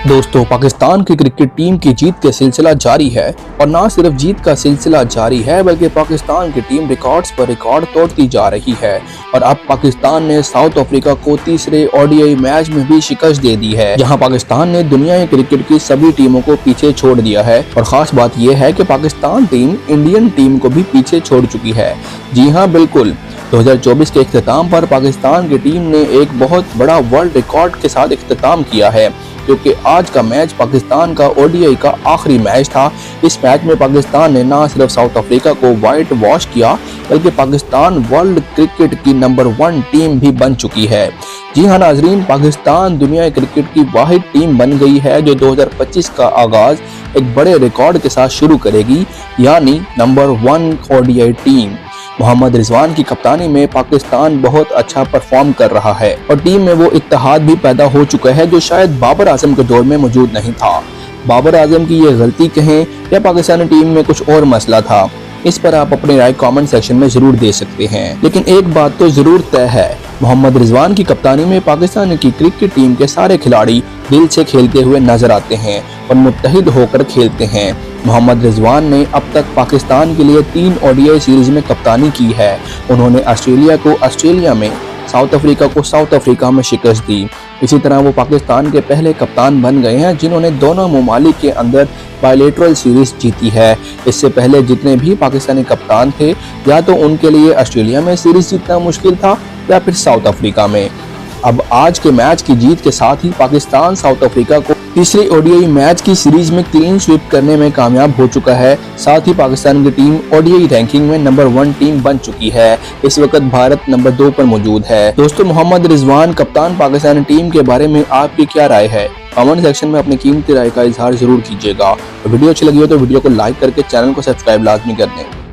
दोस्तों, पाकिस्तान की cricket team की जीत का सिलसिला जारी है और न सिर्फ जीत का सिलसिला जारी है बल्कि पाकिस्तान की टीम रिकॉर्ड्स पर रिकॉर्ड तोड़ती जा रही है और अब पाकिस्तान ने साउथ अफ्रीका को तीसरे ओडीआई मैच में भी शिकस्त दे दी है, जहां पाकिस्तान ने दुनिया की क्रिकेट की सभी टीमों को पीछे छोड़ दिया है। और खास बात यह है कि पाकिस्तान टीम इंडियन टीम को भी पीछे छोड़ चुकी है। जी हाँ, बिल्कुल 2024 के इख्तिताम पर पाकिस्तान की टीम ने एक बहुत बड़ा वर्ल्ड रिकॉर्ड के साथ इख्तिताम किया है, क्योंकि आज का मैच पाकिस्तान का ओडीआई का आखिरी मैच था। इस मैच में पाकिस्तान ने न सिर्फ साउथ अफ्रीका को वाइट वॉश किया बल्कि पाकिस्तान वर्ल्ड क्रिकेट की नंबर 1 टीम भी बन चुकी है। जी हाँ नाजरीन, पाकिस्तान दुनिया क्रिकेट की वाहिद टीम बन गई है जो 2025 का आगाज एक बड़े रिकॉर्ड के साथ शुरू करेगी, यानी number 1 ODI team. Mohammad Rizwan की कप्तानी में पाकिस्तान बहुत अच्छा परफॉर्म कर रहा है और टीम में वो इत्तेहाद भी पैदा हो चुका है जो शायद बाबर आजम के दौर में मौजूद नहीं था। बाबर आजम की ये गलती कहें या पाकिस्तानी टीम में कुछ और मसला था, इस पर आप अपनी राय कमेंट सेक्शन में जरूर दे सकते हैं। लेकिन एक बात तो जरूर तय है, मोहम्मद रिजवान की कप्तानी में पाकिस्तान की क्रिकेट टीम के सारे खिलाड़ी दिल से खेलते हुए नजर आते हैं और मुत्तहिद होकर खेलते हैं। मोहम्मद रिजवान ने अब तक पाकिस्तान के लिए 3 ओडीआई सीरीज में कप्तानी की है। उन्होंने ऑस्ट्रेलिया को ऑस्ट्रेलिया में, साउथ अफ्रीका को साउथ अफ्रीका में शिकस्त दी। इसी तरह वो पाकिस्तान के पहले कप्तान बन गए हैं जिन्होंने दोनों ममालिक के अंदर बायलैटरल सीरीज जीती है। इससे पहले जितने भी पाकिस्तानी कप्तान थे, या तो उनके लिए ऑस्ट्रेलिया में सीरीज जीतना मुश्किल था या फिर साउथ अफ्रीका में। अब आज के मैच की जीत के साथ ही पाकिस्तान साउथ अफ्रीका को तीसरे ओडीआई मैच की सीरीज में क्लीन स्वीप करने में कामयाब हो चुका है। साथ ही पाकिस्तान की टीम ओडीआई रैंकिंग में नंबर 1 टीम बन चुकी है। इस वक्त भारत नंबर 2 पर मौजूद है। दोस्तों, मोहम्मद रिजवान कप्तान पाकिस्तानी टीम के बारे में आपकी क्या राय है? कमेंट सेक्शन में अपनी कीमती राय का इजहार जरूर कीजिएगा। वीडियो अच्छी लगी हो तो वीडियो को लाइक करके चैनल को सब्सक्राइब लाजमी कर दें।